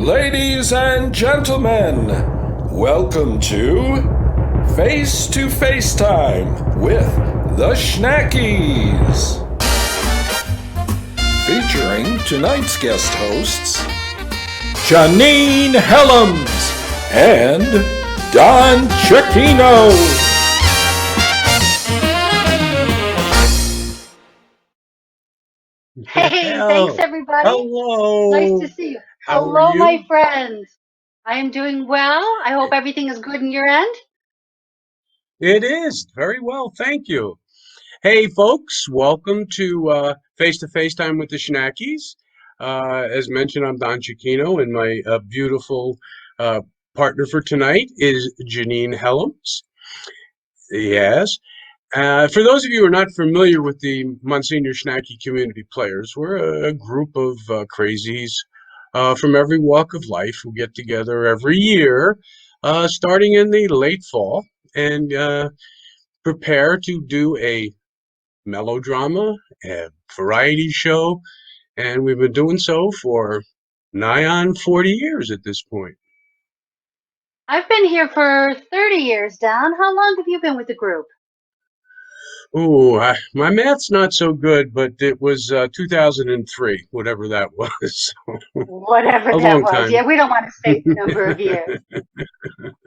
Ladies and gentlemen, welcome to Face to FaceTime with the Schnackies. Featuring tonight's guest hosts, Janine Helms and Don Chiquino. Hey, thanks everybody. Hello. Nice to see you. How are Hello, you? my friend. I am doing well. I hope everything is good in your end. It is very well, thank you. Hey, folks, welcome to FaceTime with the Schnackies. As mentioned, I'm Don Chiquino, and my beautiful uh, partner for tonight is Janine Helms. Yes. For those of you who are not familiar with the Monsignor Schnacky community players, we're a group of crazies from every walk of life who get together every year, starting in the late fall, and prepare to do a melodrama, a variety show, and we've been doing so for nigh on 40 years at this point. I've been here for 30 years, Don. How long have you been with the group? Ooh, my math's not so good, but it was 2003, whatever that was. Whatever A that long was. time. Yeah, we don't want to state the number of years.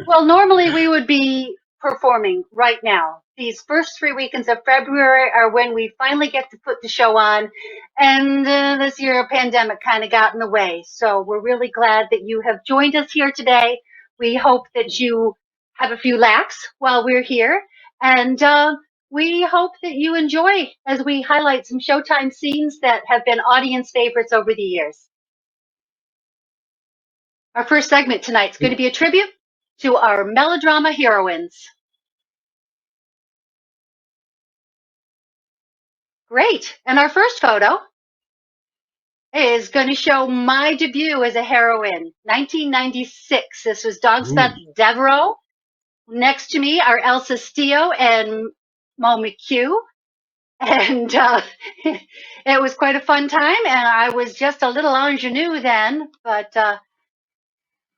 Well, normally we would be performing right now. These first 3 weekends of February are when we finally get to put the show on. And this year, a pandemic kind of got in the way. So we're really glad that you have joined us here today. We hope that you have a few laughs while we're here. And we hope that you enjoy as we highlight some Showtime scenes that have been audience favorites over the years. Our first segment tonight is going to be a tribute to our melodrama heroines. Great. And our first photo is going to show my debut as a heroine, 1996. This was Dogsbeth Devereaux. Next to me are Elsa Stio and Mo McHugh. And it was quite a fun time. And I was just a little ingenue then, but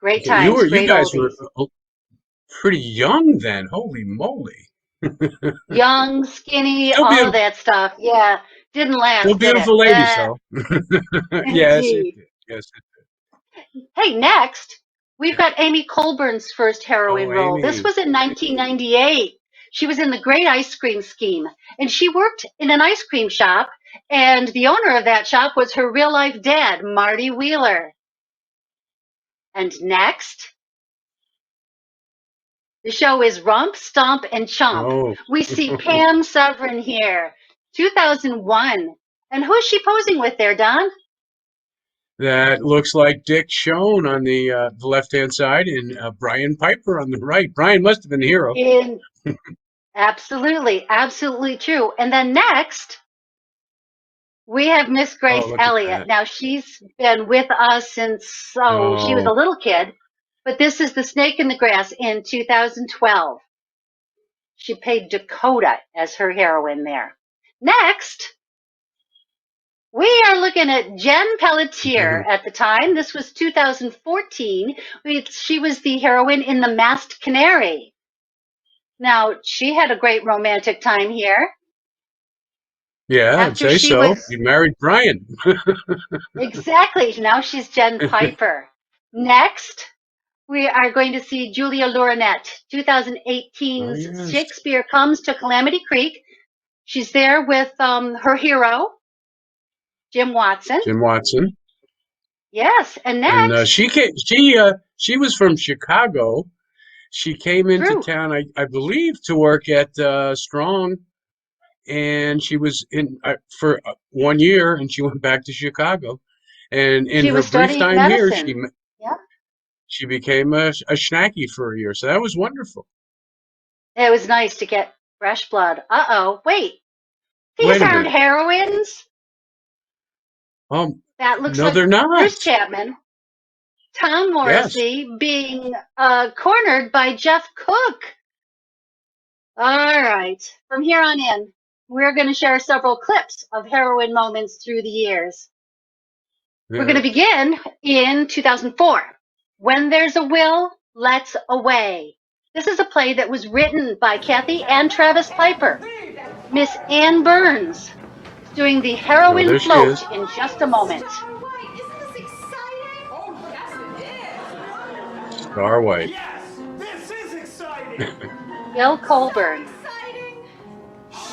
great Okay, you times, were you great guys oldies. were pretty young then. Holy moly. Young, skinny, Still all of beautiful, that stuff. Yeah, didn't still last, did it? beautiful ladies though. Yes, it Indeed. did. Yes. Hey, next, we've got Amy Colburn's first heroine Oh, role. This Amy. was in 1998. She was in The Great Ice Cream Scheme, and she worked in an ice cream shop, and the owner of that shop was her real life dad, Marty Wheeler. And next, the show is Rump, Stomp, and Chump. Oh. We see Pam Severin here, 2001. And who's she posing with there, Don? That looks like Dick Schoen on the left-hand side and Brian Piper on the right. Brian must have been the hero. In Absolutely, absolutely true. And then next, we have Miss Oh, Grace look at Elliott. that. Now, she's been with us since, she was Oh, a little kid, but this is The Snake in the Grass in 2012. She played Dakota as her heroine there. Next, we are looking at Jen Pelletier at the time. This was 2014. She was the heroine in The Masked Canary. Now, she had a great romantic time here. yeah, I'd After say she so. was You married Brian. Exactly. Now she's Jen Piper. Next, we are going to see Julia Laurinette, Oh, 2018's yes. Shakespeare Comes to Calamity Creek. She's there with her hero, Jim Watson. Jim Watson. Yes, and And next, she was from Chicago. She came into true, town, I believe, to work at Strong, and she was in for 1 year, and she went back to Chicago. And in she her was brief studying time here, medicine. Yeah, she became a schnacky for a year. So that was wonderful. it was nice to get fresh blood. Uh-oh, wait, these Wait a aren't minute. heroines. Um, That looks no, like they're not. Chris Chapman, Tom Yes. Morrissey being cornered by Jeff Cook. All right. From here on in, we're going to share several clips of heroine moments through the years. We're going to begin in 2004. When There's a Will, Let's Away. This is a play that was written by Kathy and Travis Piper. Miss Ann Burns is doing the heroine there she float is. in just a moment. Isn't this exciting? Oh, yes, it is. Star White. Yes, this is exciting. Bill Colburn. Exciting.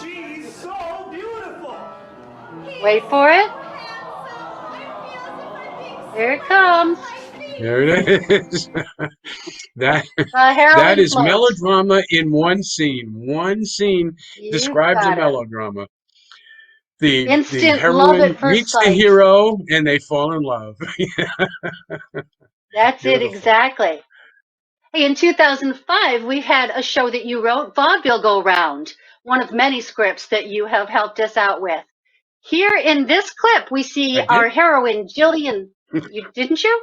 She's so beautiful. Wait for it. Here it comes. There it is. that Heroine that is float. melodrama in one scene. One scene You describes a got it. melodrama. The Instant heroine love at first meets the sight. hero and they fall in love. That's it, Beautiful. exactly. Hey, in 2005, we had a show that you wrote, Vaudeville Go Round, one of many scripts that you have helped us out with. Here in this clip, we see I did? our heroine, Jillian. You didn't you?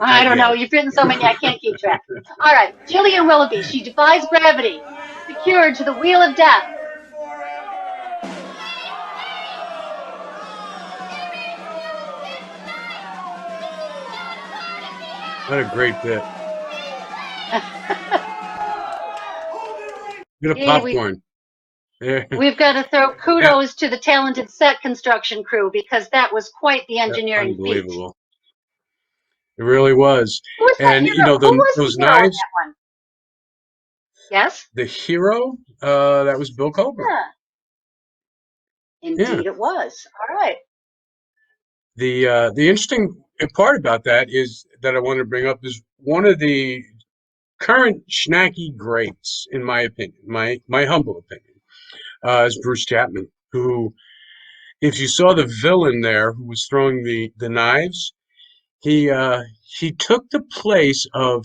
I don't know. You've written so many, I can't keep track. All right, Jillian Willoughby. She defies gravity, secured to the wheel of death. What a great bit. Get a Yeah, popcorn. There. We've got to throw kudos to the talented set construction crew because that was quite the engineering feat. Unbelievable. It really was. Who was that And hero? you know, Who was those the hero in knives, that one? Yes? the hero, that was Bill Colburn. Yeah. Indeed it was. All right. The interesting part about that is that I want to bring up is one of the current schnacky greats, in my opinion, my humble opinion, is Bruce Chapman, who, if you saw the villain there who was throwing the knives, he took the place of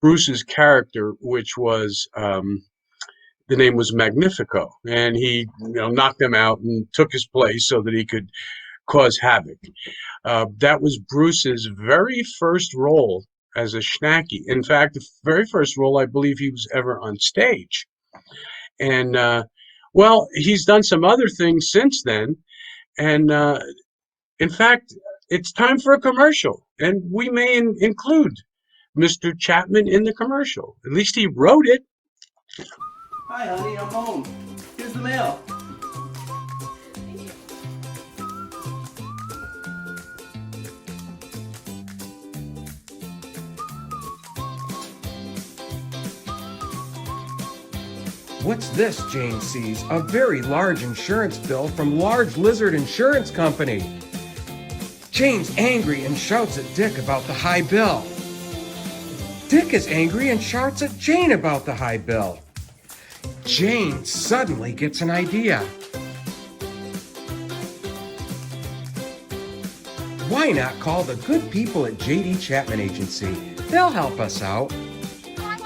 Bruce's character, which was the name was Magnifico, and he knocked him out and took his place so that he could cause havoc. That was Bruce's very first role as a schnacky. In fact, the very first role I believe he was ever on stage. And well, he's done some other things since then. And in fact, it's time for a commercial, and we may include Mr. Chapman in the commercial. At least he wrote it. Hi, honey, I'm home. Here's the mail. What's this, Jane sees? A very large insurance bill from Large Lizard Insurance Company. Jane's angry and shouts at Dick about the high bill. Dick is angry and shouts at Jane about the high bill. Jane suddenly gets an idea. Why not call the good people at J.D. Chapman Agency? They'll help us out.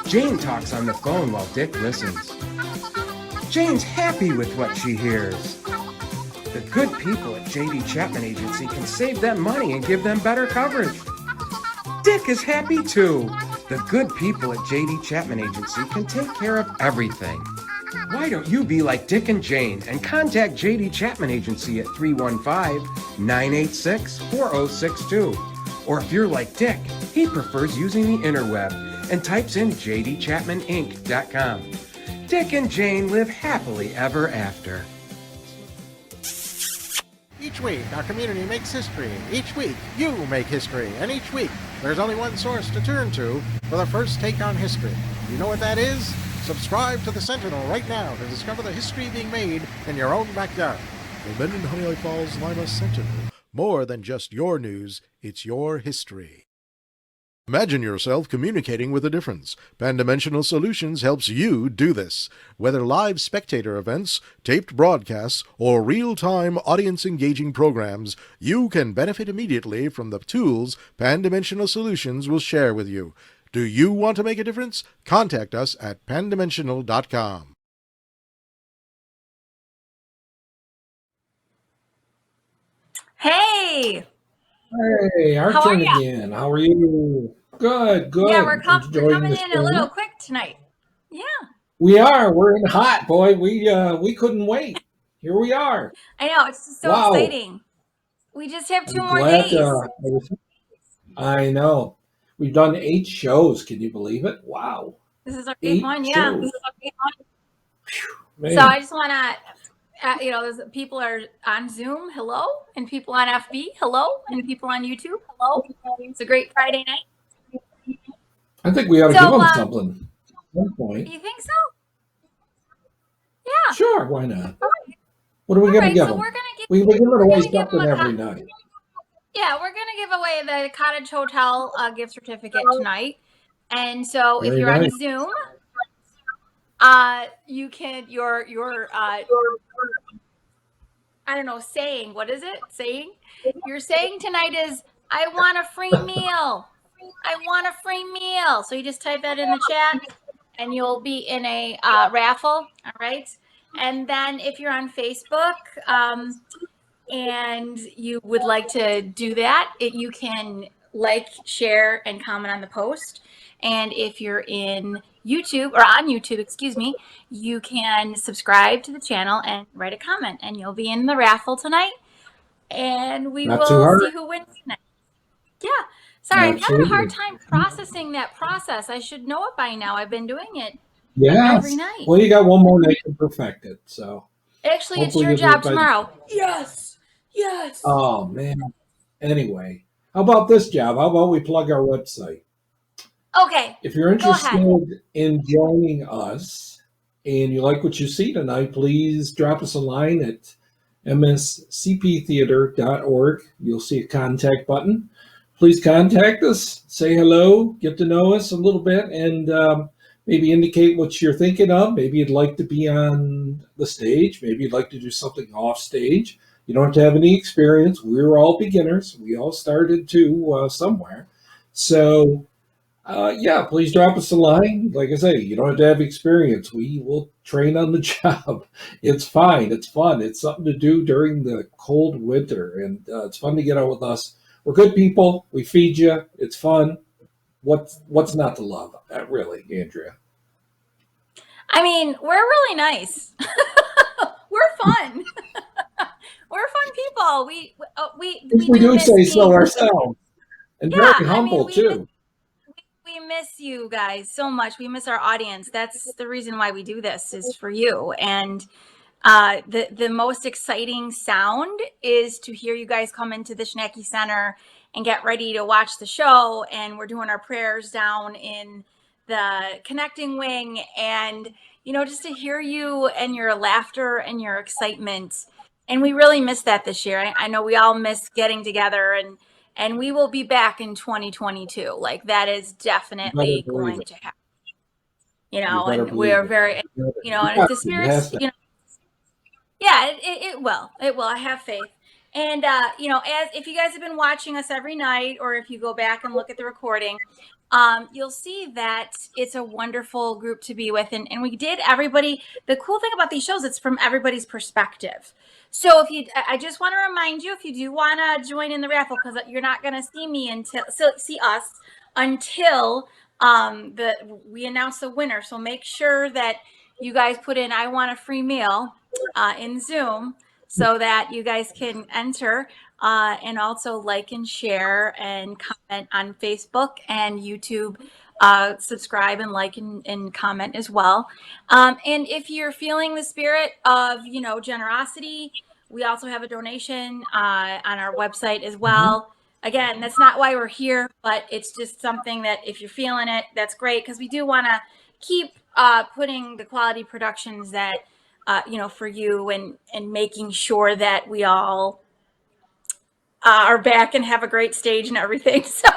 Jane talks on the phone while Dick listens. Jane's happy with what she hears. The good people at J.D. Chapman Agency can save them money and give them better coverage. Dick is happy too. The good people at J.D. Chapman Agency can take care of everything. Why don't you be like Dick and Jane and contact J.D. Chapman Agency at 315-986-4062. Or if you're like Dick, he prefers using the interweb and types in jdchapmaninc.com. Dick and Jane live happily ever after. Each week, our community makes history. Each week, you make history. And each week, there's only one source to turn to for the first take on history. You know what that is? Subscribe to the Sentinel right now to discover the history being made in your own backyard. The Linden Honeoye Falls Lima Sentinel. More than just your news, it's your history. Imagine yourself communicating with a difference. Pandimensional Solutions helps you do this. Whether live spectator events, taped broadcasts, or real-time audience-engaging programs, you can benefit immediately from the tools Pandimensional Solutions will share with you. Do you want to make a difference? Contact us at pandimensional.com. Hey! Hey, our How are turn ya? again. How are you? Good, good. Yeah, we're Enjoying coming this in a one. little quick tonight. Yeah, We are. We're in hot, boy. We couldn't wait. Here we are. I know. It's so Wow. exciting. We just have 2 I'm more glad. days. I know. We've done 8 shows. Can you believe it? Wow. This is our 8th 8 one. Yeah. shows. This is our 8th one. Man. So I just want to, there's people are on Zoom, hello, and people on FB, hello, and people on YouTube, hello. It's a great Friday night. I think we ought to So, give them something at one point. You think so? Yeah. Sure, why not? Okay. What are we All going to right, give so them? we're gonna give. We're giving we're away gonna give something them a every night. Yeah, we're gonna give away the Cottage Hotel gift certificate tonight, and so if Very you're on nice. Zoom, you can your I don't know, saying, what is it? Saying? Your saying tonight is, I want a free meal. I want a free meal. So you just type that in the chat and you'll be in a raffle. All right. And then if you're on Facebook and you would like to do that, you can like, share, and comment on the post. And if you're in YouTube or on YouTube, excuse me, you can subscribe to the channel and write a comment, and you'll be in the raffle tonight. And we Not too will hard. see who wins tonight. Yeah. Sorry, I'm having a hard Absolutely. time processing that process. I should know it by now. I've been doing it Yes. every night. Well, you got one more night to perfect it. So Actually, it's hopefully your you'll do it job by- tomorrow. Yes. Yes. Oh, man. Anyway, how about this job? How about we plug our website? Okay. If you're Go ahead. interested in joining us and you like what you see tonight, please drop us a line at mscptheater.org. You'll see a contact button. Please contact us, say hello, get to know us a little bit, and maybe indicate what you're thinking of. Maybe you'd like to be on the stage. Maybe you'd like to do something off stage. You don't have to have any experience. We're all beginners. We all started too somewhere. So, yeah, please drop us a line. Like I say, you don't have to have experience. We will train on the job. It's fine. It's fun. It's something to do during the cold winter, and it's fun to get out with us. We're good people. We feed you. It's fun. What's not to love? Really, Andrea? I mean, we're really nice. We're fun. We're fun people. We We do miss say so being- ourselves, and Yeah, very humble we too. We miss you guys so much. We miss our audience. That's the reason why we do this, is for you. And the most exciting sound is to hear you guys come into the Schnacky Center and get ready to watch the show. And we're doing our prayers down in the connecting wing, and just to hear you and your laughter and your excitement. And we really miss that this year. I know we all miss getting together, and we will be back in 2022. Like, that is definitely better believe going it. to happen. You better And believe we're it. very, It and has if to, the it spirits, has to. yeah, it will. It will. I have faith. And as if you guys have been watching us every night, or if you go back and look at the recording, you'll see that it's a wonderful group to be with. And we did everybody. The cool thing about these shows, it's from everybody's perspective. So I just want to remind you, if you do want to join in the raffle, because you're not going to see us until we announce the winner. So make sure that you guys put in, I want a free meal in Zoom, so that you guys can enter and also like and share and comment on Facebook and YouTube. Subscribe and like and comment as well. And if you're feeling the spirit of, generosity, we also have a donation on our website as well. Again, that's not why we're here, but it's just something that if you're feeling it, that's great, because we do want to keep putting the quality productions that for you, and making sure that we all are back and have a great stage and everything. So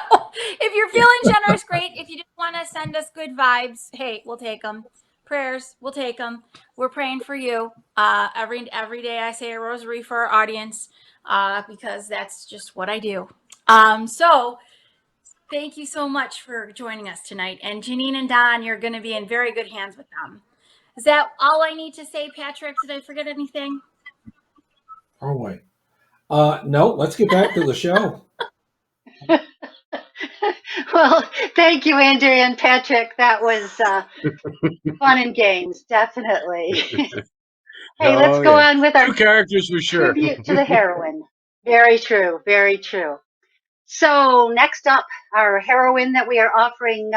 if you're feeling generous, great. If you just want to send us good vibes, hey, we'll take them. Prayers, we'll take them. We're praying for you. Every day I say a rosary for our audience, because that's just what I do. So thank you so much for joining us tonight. And Janine and Don, you're going to be in very good hands with them. Is that all I need to say, Patrick? Did I forget anything? Oh, wait. No, let's get back to the show. Well, thank you, Andrea and Patrick. That was fun and games, definitely. Hey, let's go on with our two characters for sure. tribute to the heroine. Very true. Very true. So next up, our heroine that we are offering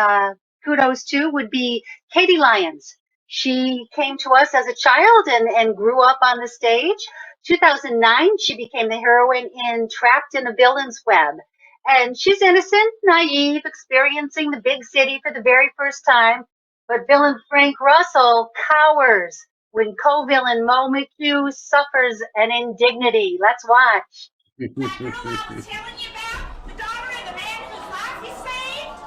kudos to would be Katie Lyons. She came to us as a child and grew up on the stage. 2009, she became the heroine in Trapped in a Villain's Web. And she's innocent, naive, experiencing the big city for the very first time. But villain Frank Russell cowers when co-villain Mo McHugh suffers an indignity. Let's watch. That girl I was telling you about, the daughter of the man whose life he saved?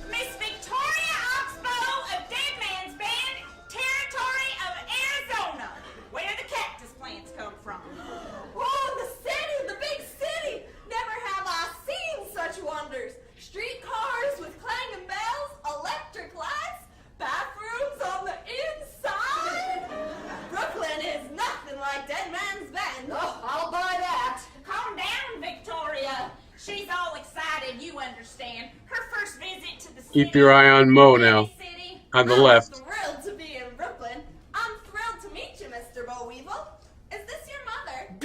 Miss Victoria Oxbow of Dead Man's Bend, territory of Arizona, where the cactus plants come from. Oh, the city, the big city! Never have I seen such wonders. Streetcars with clanging bells, electric lights, bathrooms on the inside. Brooklyn is nothing like Dead Man's Bend. Oh, I'll buy that. Calm down, Victoria. She's all excited, you understand. Her first visit to the city. Keep your eye on Mo now, on the left. I'm thrilled to be in Brooklyn. I'm thrilled to meet you, Mr. Bo Weevil. Is this your mother?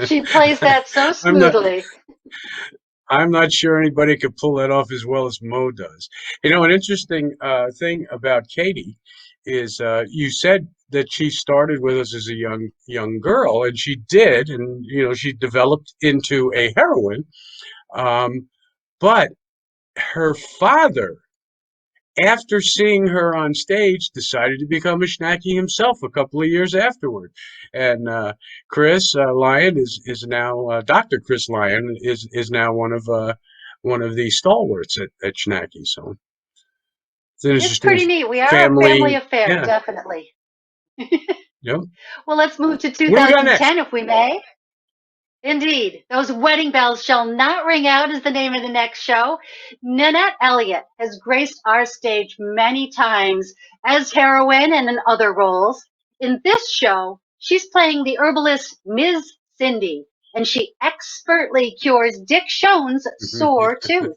She plays that so smoothly. I'm not sure anybody could pull that off as well as Mo does. You know, an interesting thing about Katie is you said that she started with us as a young girl, and she did, and you know, she developed into a heroine. But her father, after seeing her on stage, decided to become a Schnacky himself a couple of years afterward. And Chris Lyon is now Dr. Chris Lyon is now one of the stalwarts at Schnacky. So it's an It's interesting pretty neat. We are a family affair, yeah. definitely. Yep. Well, let's move to What do we got next? 2010, if we may. Indeed, those wedding bells shall not ring out is the name of the next show. Nanette Elliott has graced our stage many times as heroine and in other roles. In this show, she's playing the herbalist Ms. Cindy, and she expertly cures Dick Shone's sore tooth.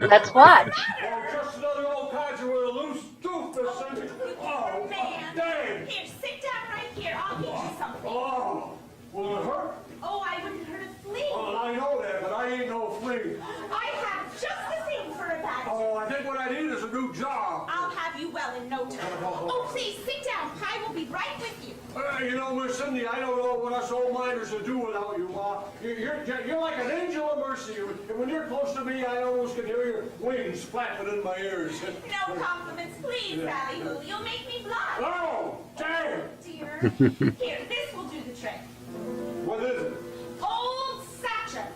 Let's watch. Oh, just another old codger with a loose tooth or something. Oh, damn. Here, sit down right here. I'll get you something. Oh, will it hurt? Oh, I wouldn't hurt a flea. Well, I know that, but I ain't no flea. I have just the thing for that. Oh, I think what I need is a new job. I'll have you well in no time. Oh, please, sit down. Pi will be right with you. You know, Miss Cindy, I don't know what us old miners would do without you. You're like an angel of mercy. And when you're close to me, I almost can hear your wings flapping in my ears. No compliments, please, Ballyhoo. You'll make me blush. Oh, damn. Dear. Here, this will do the trick. What is it? Old Satchel.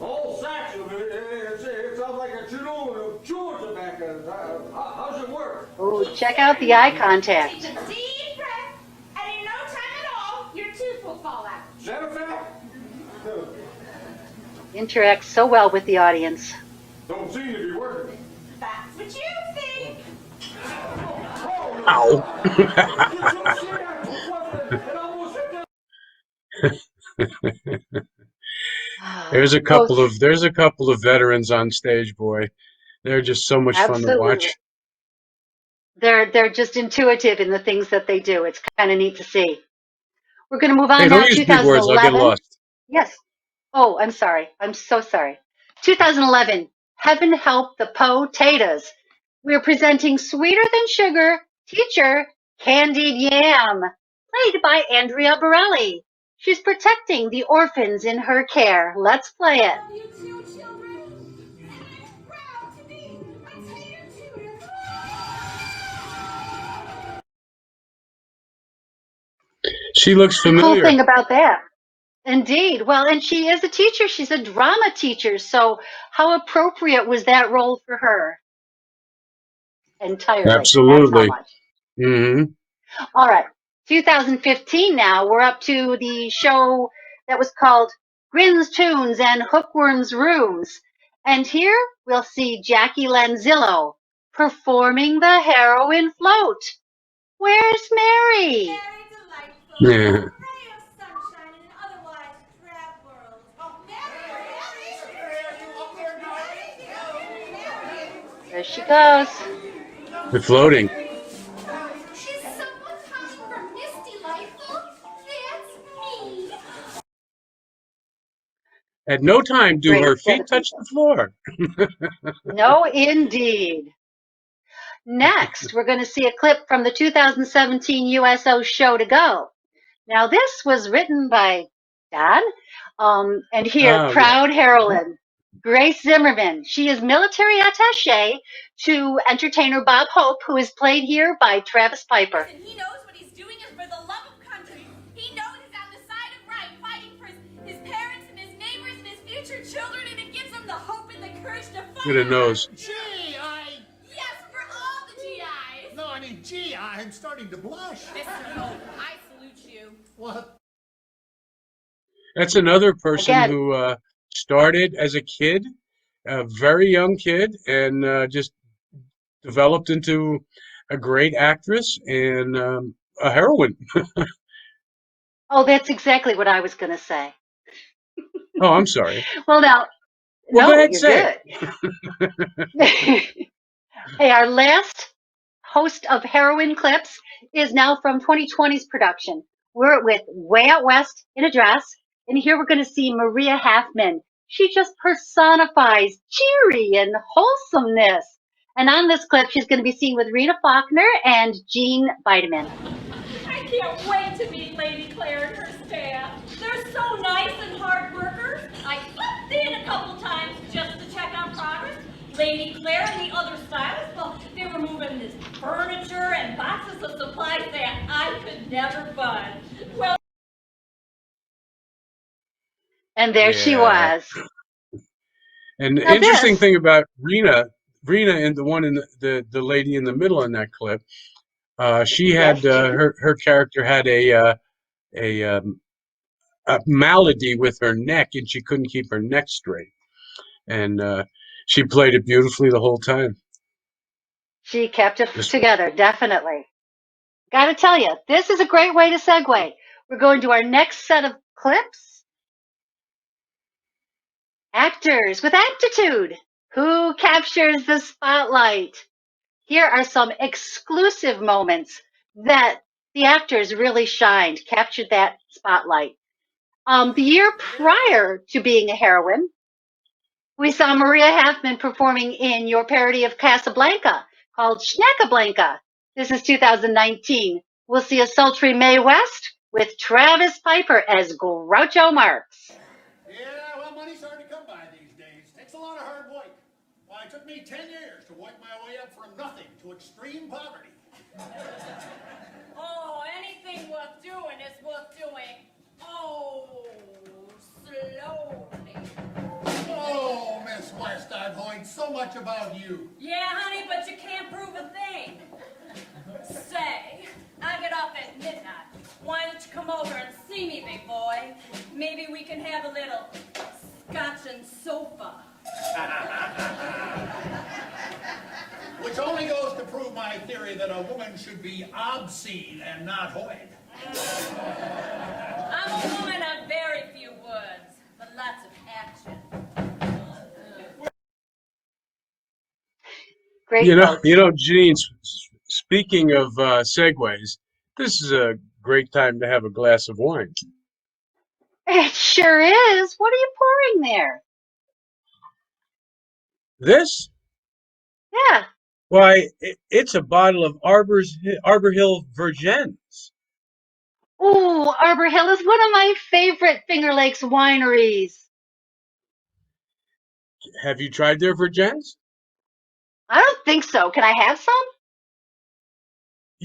Old Satchel. It sounds like a chewing tobacco. How's it work? Oh, check out the eye contact. Take a deep breath, and in no time at all, your tooth will fall out. Is that a fact? Interacts so well with the audience. Don't seem to be working. That's what you think. There's a couple of veterans on stage, boy. They're just so much fun to watch. They're just intuitive in the things that they do. It's kind of neat to see. We're going to move on Hey, now don't to use big words. I'll get 2011. lost. Yes. Oh, I'm sorry. I'm so sorry. 2011, Heaven Help the Potatoes. We're presenting Sweeter Than Sugar teacher Candied Yam, played by Andrea Borelli. She's protecting the orphans in her care. Let's play it. Love you too, children. And I'm proud to be a tater tutor. She looks The familiar. cool thing about that. Indeed. Well, and she is a teacher. She's a drama teacher. So how appropriate was that role for her? Entirely. Absolutely. That's how much. Mm-hmm. All right. 2015 now. We're up to the show that was called Grins, Tunes, and Hookworm's Rooms. And here we'll see Jackie Lanzillo performing the heroine float. Where's Mary? Very delightful. Yeah. Ray of sunshine in an otherwise drab world. Oh, Mary! There she goes. They're floating. At no time do Great her set feet of touch people. the floor. No, indeed. Next, we're going to see a clip from the 2017 USO Show to Go. Now, this was written by Don, and here, Oh, yeah. proud heroine, Grace Zimmerman. She is military attaché to entertainer Bob Hope, who is played here by Travis Piper. And he knows what he's doing is for the love of country. He knows he's on the side of right, fighting for his parents and his neighbors and his future children, and it gives him the hope and the courage to fight. Get a nose. Yes, for all the GIs. No, I mean, gee, I'm starting to blush. Mr. Hope, I salute you. What? That's another person Again. who started as a kid, a very young kid, and just developed into a great actress and a heroine. Oh, that's exactly what I was going to say. Oh, I'm sorry. Well, now, Well, no, go ahead, you're say good. Hey, our last host of heroine clips is now from 2020's production. We're with Way Out West in a Dress, and here we're going to see Maria Halfman. She just personifies cheery and wholesomeness. And on this clip, she's going to be seen with Rita Faulkner and Jean Vitamin. I can't wait to meet Lady Claire and her staff. They're so nice and hard workers. I popped in a couple times just to check on progress. Lady Claire and the other stylists, well, they were moving this furniture and boxes of supplies that I could never budge. Well, And there she Yeah. was. And the Now interesting this- thing about Rena and the one in the lady in the middle in that clip, she had Yes, Jean. her character had a malady with her neck, and she couldn't keep her neck straight, and she played it beautifully the whole time. She kept it Just- together, definitely. Got to tell you, this is a great way to segue. We're going to our next set of clips. Actors with aptitude. Who captures the spotlight? Here are some exclusive moments that the actors really shined, captured that spotlight. The year prior to being a heroine, we saw Maria Halfman performing in your parody of Casablanca called Schnackablanca. This is 2019. We'll see a sultry Mae West with Travis Piper as Groucho Marx. Yeah, well, money's hard to come by these days. Takes a lot of hard work. Why, it took me 10 years to work my way up from nothing to extreme poverty. oh, anything worth doing is worth doing. Oh, slowly. Oh, Miss West, I've heard so much about you. Yeah, honey, but you can't prove a thing. Say, I get off at midnight. Why don't you come over and see me, big boy? Maybe we can have a little scotch and sofa. Which only goes to prove my theory that a woman should be obscene and not hoid. I'm a woman of very few words, but lots of action. Great. You folks. know, Jean. Speaking of segues, this is a great time to have a glass of wine. It sure is. What are you pouring there? This, Yeah. why, it's a bottle of Arbor Hill Virgins. Ooh, Arbor Hill is one of my favorite Finger Lakes wineries. Have you tried their Virgins? I don't think so. Can I have some?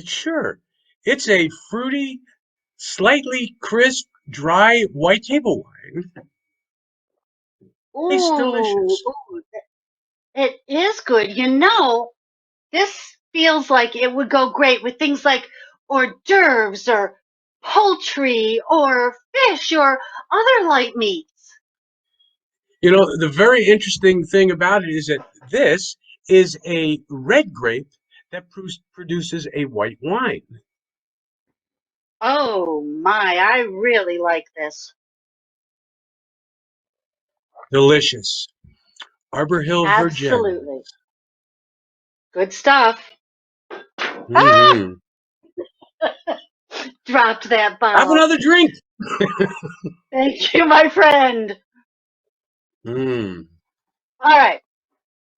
Sure. It's a fruity, slightly crisp, dry white table wine. It's delicious. Ooh, it is good. You know, this feels like it would go great with things like hors d'oeuvres or poultry or fish or other light meats. You know, the very interesting thing about it is that this is a red grape that produces a white wine. Oh my, I really like this. Delicious. Arbor Hill Virgin. Absolutely. Good stuff. Mhm. Dropped that Have bottle. another drink. Thank you, my friend. Mm. All right.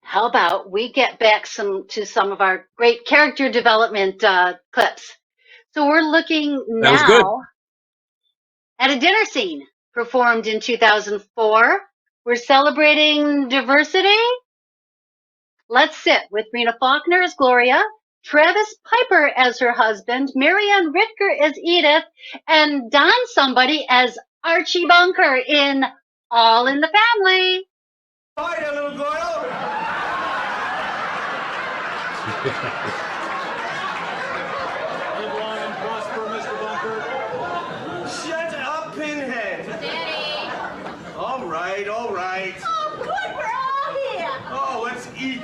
How about we get back to some of our great character development clips? So we're looking Sounds good. now at a dinner scene performed in 2004. We're celebrating diversity. Let's sit with Rena Faulkner as Gloria, Travis Piper as her husband, Marianne Ritker as Edith, and Don Somebody as Archie Bunker in All in the Family. Hi there, little girl. Live long and prosper, Mr. Bunker. Shut up, Pinhead. Daddy. All right, all right. Oh, good, we're all here. Oh, let's eat.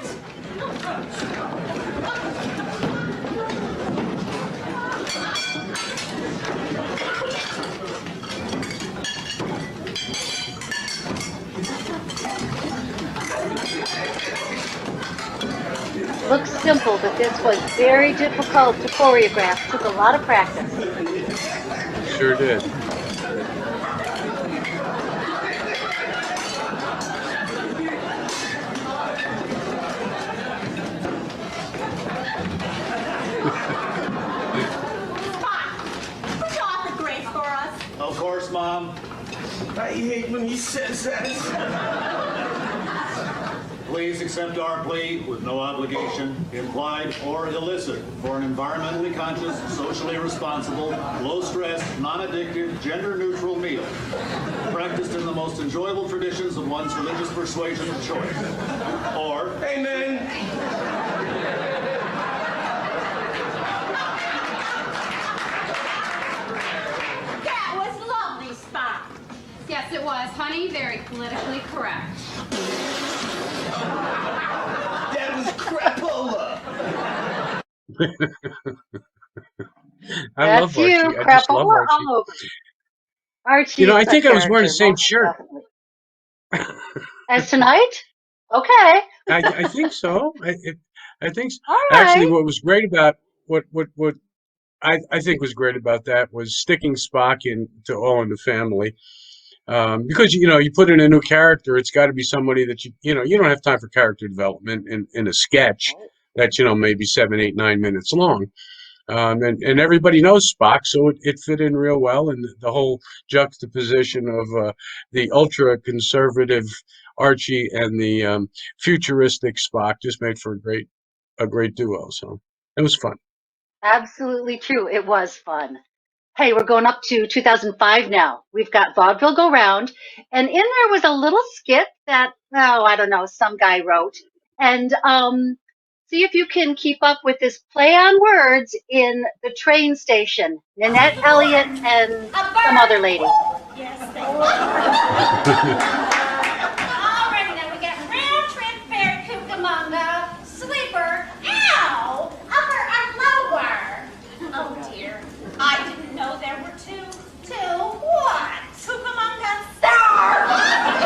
Looks simple, but this was very difficult to choreograph. Took a lot of practice. Sure did. Would you offer grace for us? Of course, Mom. I hate when he says that. Please accept our plea with no obligation, implied or illicit, for an environmentally conscious, socially responsible, low-stress, non-addictive, gender-neutral meal, practiced in the most enjoyable traditions of one's religious persuasion of choice. Or, amen. That was lovely, Spot. Yes, it was, honey. Very politically correct. That was crapola. I love That's Archie. you, I just love Crapola Archie. all over. Archie. You know, I is a think I was wearing the character, same most shirt. definitely. As tonight? Okay. I think so. I think so. All Actually, right. what was great about what I think was great about that was sticking Spock into All in the Family. Because you put in a new character, it's got to be somebody that you don't have time for character development in a sketch that's maybe 7, 8, 9 minutes long. And everybody knows Spock, so it fit in real well. And the whole juxtaposition of the ultra conservative Archie and the futuristic Spock just made for a great duo. So it was fun. Absolutely true. It was fun. Hey, we're going up to 2005 now. We've got Vaudeville Go Round, and in there was a little skit that, I don't know, some guy wrote. And see if you can keep up with this play on words in the train station. Nanette Elliott and some other lady. Yes, thank you. Alrighty then, we got round trip fare Cucamonga, sleeper, ow, upper or lower. Oh dear, I didn't know there were two what? Cucamonga stars.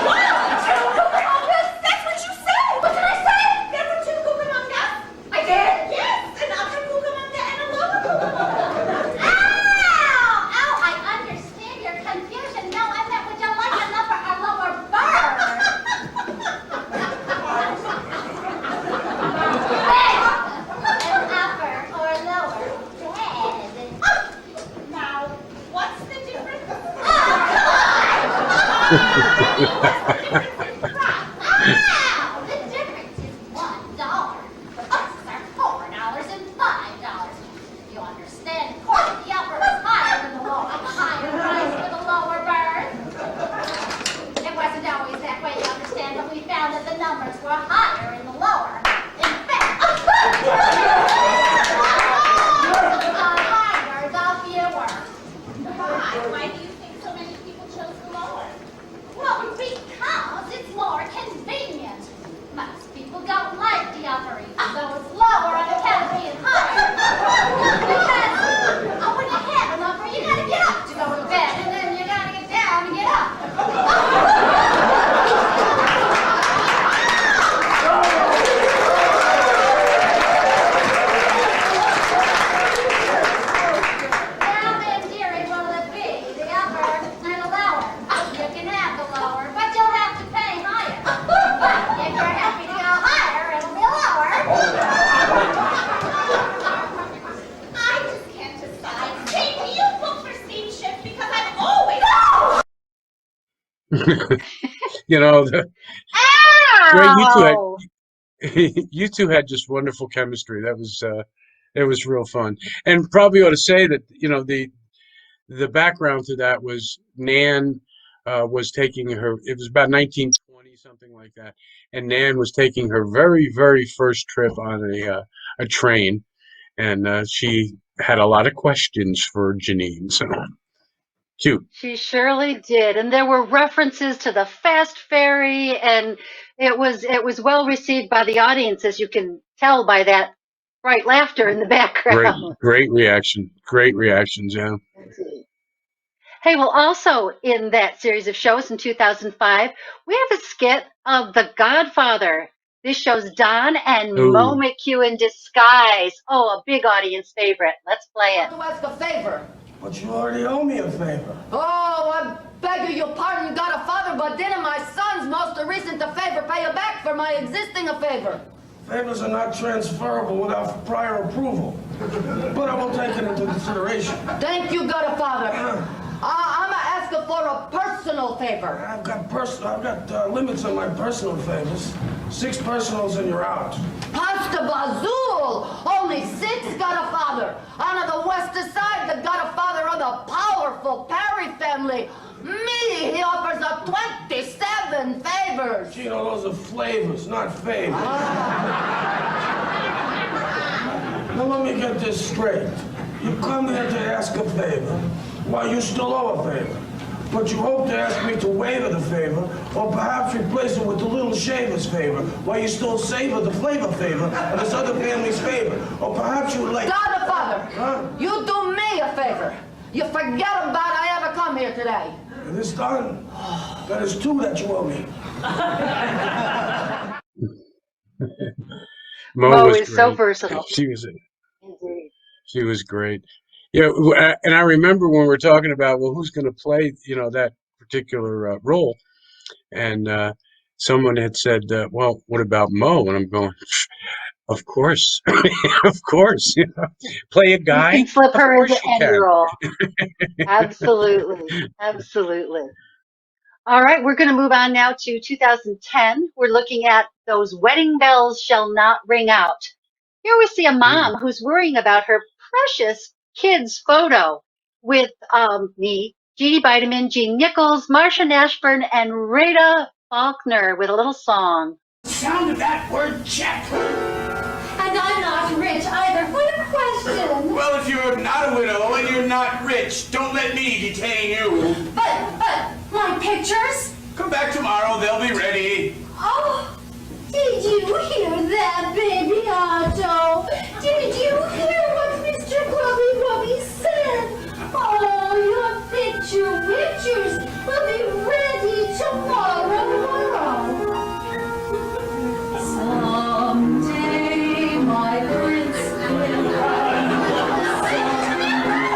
What? Two Cucamongas? That's what you said. What did I say? There were two Cucamongas. I did? Yes, an upper Cucamonga and a lower Cucamonga. Ow! Ow, I understand your confusion. No, I meant would you like an upper or lower bird? An upper or lower bed. Now, what's the difference? Oh, wow! The difference is $1. Buses are $4 and $5. You understand? Of course, the upper is higher than the lower. A higher price for the lower berth. It wasn't always that way, you understand, but we found that the numbers were higher in the lower. In fact, higher the fewer. Why do you think so many people chose the lower? Well, because it's more convenient. Most people don't like the upper, even though it's lower on account of being higher. Because when you have an upper, you gotta get up to go to bed, and then you gotta get down to get up. Now then, dearie, what'll it be? The upper and the lower? You can have the lower, but you'll have to pay higher. You know, Great, Ow! you two had just wonderful chemistry. That was it was real fun. And probably ought to say that, you know, the background to that was Nan was taking her, it was about 1920, something like that. And Nan was taking her very, very first trip on a train, and she had a lot of questions for Janine. So cute. She surely did, and there were references to the fast ferry, and it was well received by the audience, as you can tell by that bright laughter in the Great, background. great reaction. Great reactions, yeah. Hey, well, also in that series of shows in 2005, we have a skit of The Godfather. This shows Don and Mo Ooh. McHugh in disguise. Oh, a big audience favorite. Let's play it. To ask a favor. But you already owe me a favor. Oh, I beg your pardon, Godfather, but didn't my son's most recent favor pay you back for my existing favor? Favors are not transferable without prior approval. But I will take it into consideration. Thank you, Godfather. I'm asking for a personal favor. I've got limits on my personal favors. 6 personals and you're out. Pasta Bazool! Only 6, Godfather. On the west side, the Godfather of the powerful Perry family. Me, he offers a 27 favors. Gino, those are flavors, not favors. Now let me get this straight. You come here to ask a favor. Why, you still owe a favor. But you hope to ask me to waiver the favor, or perhaps replace it with the little shaver's favor, while you still savor the flavor favor of this other family's favor. Or perhaps you would like... Godfather, you do me a favor. You forget about I ever come here today. And this done, that is 2 that you owe me. Mo was is so great. versatile. She was great. Yeah, and I remember when we were talking about, well, who's going to play, you know, that particular role, and someone had said, well, what about Mo? And I'm going, of course, of course, you know, play a You guy. can flip Of her course into you any can. role. Absolutely. Absolutely. All right, we're going to move on now to 2010. We're looking at Those Wedding Bells Shall Not Ring Out. Here we see a mom who's worrying about her precious kid's photo with me, Jeannie Bideman, Gene Nichols, Marsha Nashburn, and Rita Faulkner with a little song. Sound of that word check. And I'm not rich either. What a question. Well, if you're not a widow and you're not rich, don't let me detain you. But my pictures? Come back tomorrow, they'll be ready. Oh, did you hear that, baby Otto? Did you hear what Mr. Grubby said? Oh, your pictures will be ready tomorrow. Someday, my prince will come. Someday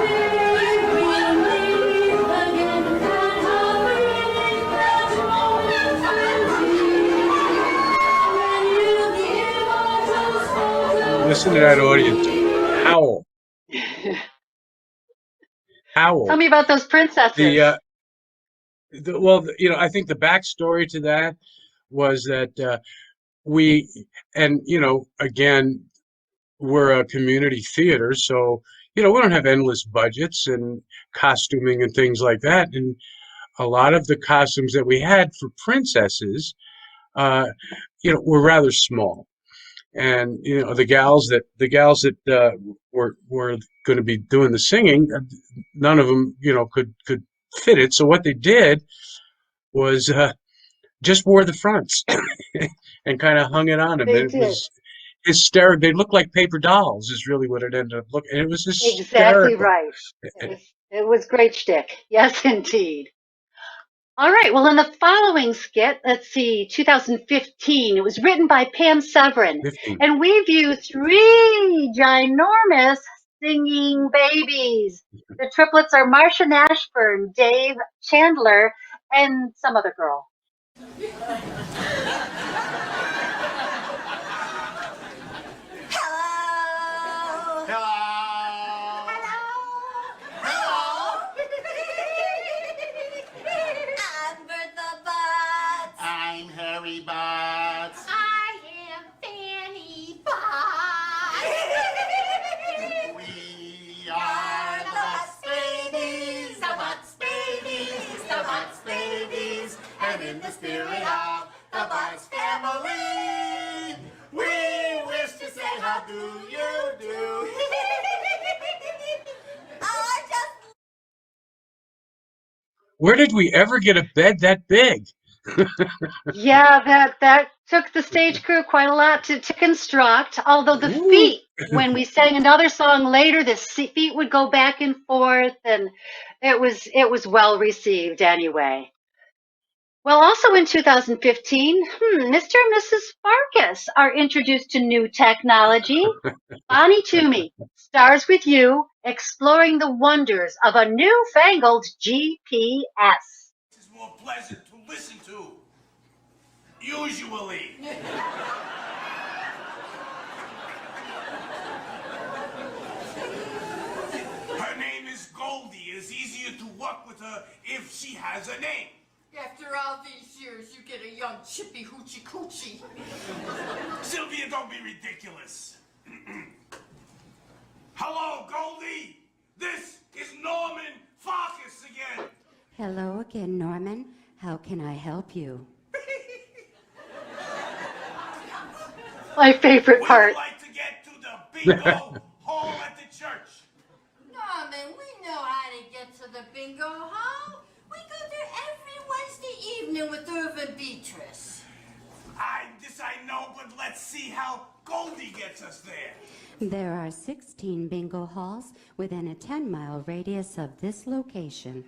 we'll meet again, and I'll bring that moment when you give Listen to that audience. Howl. Howl. Tell me about those princesses. Well, you know, I think the backstory to that was that and you know, again, we're a community theater, so you know, we don't have endless budgets and costuming and things like that. And a lot of the costumes that we had for princesses, you know, were rather small. And you know, the gals that were going to be doing the singing, none of them, you know, could fit it. So what they did was just wore the fronts and kind of hung it on them. They And it did. was hysterical. They looked like paper dolls, is really what it ended up looking. And it was Exactly hysterical. right. It was great shtick. Yes, indeed. All right. Well, in the following skit, let's see, 2015, it was written by Pam Severin. 15. And we view 3 ginormous singing babies. The triplets are Marsha Nashburn, Dave Chandler, and some other girl. I'm Bertha how do you do? I just Where did we ever get a bed that big? Yeah, that took the stage crew quite a lot to construct. Although the Ooh. feet, when we sang another song later, the feet would go back and forth, and it was well received anyway. Well, also in 2015, Mr. and Mrs. Farkas are introduced to new technology. Bonnie Toomey stars with you, exploring the wonders of a newfangled GPS. This is more pleasant to listen to. Usually. Her name is Goldie. It's easier to work with her if she has a name. After all these years, you get a young chippy hoochie coochie. Sylvia, don't be ridiculous. Hello, Goldie. This is Norman Farkas again. Hello again, Norman. How can I help you? My favorite Would part. you like to get to the bingo hall at the church? Norman, we know how to get to the bingo hall. We go there every Wednesday evening with Irv and Beatrice. I know, but let's see how Goldie gets us there. There are 16 bingo halls within a 10-mile radius of this location.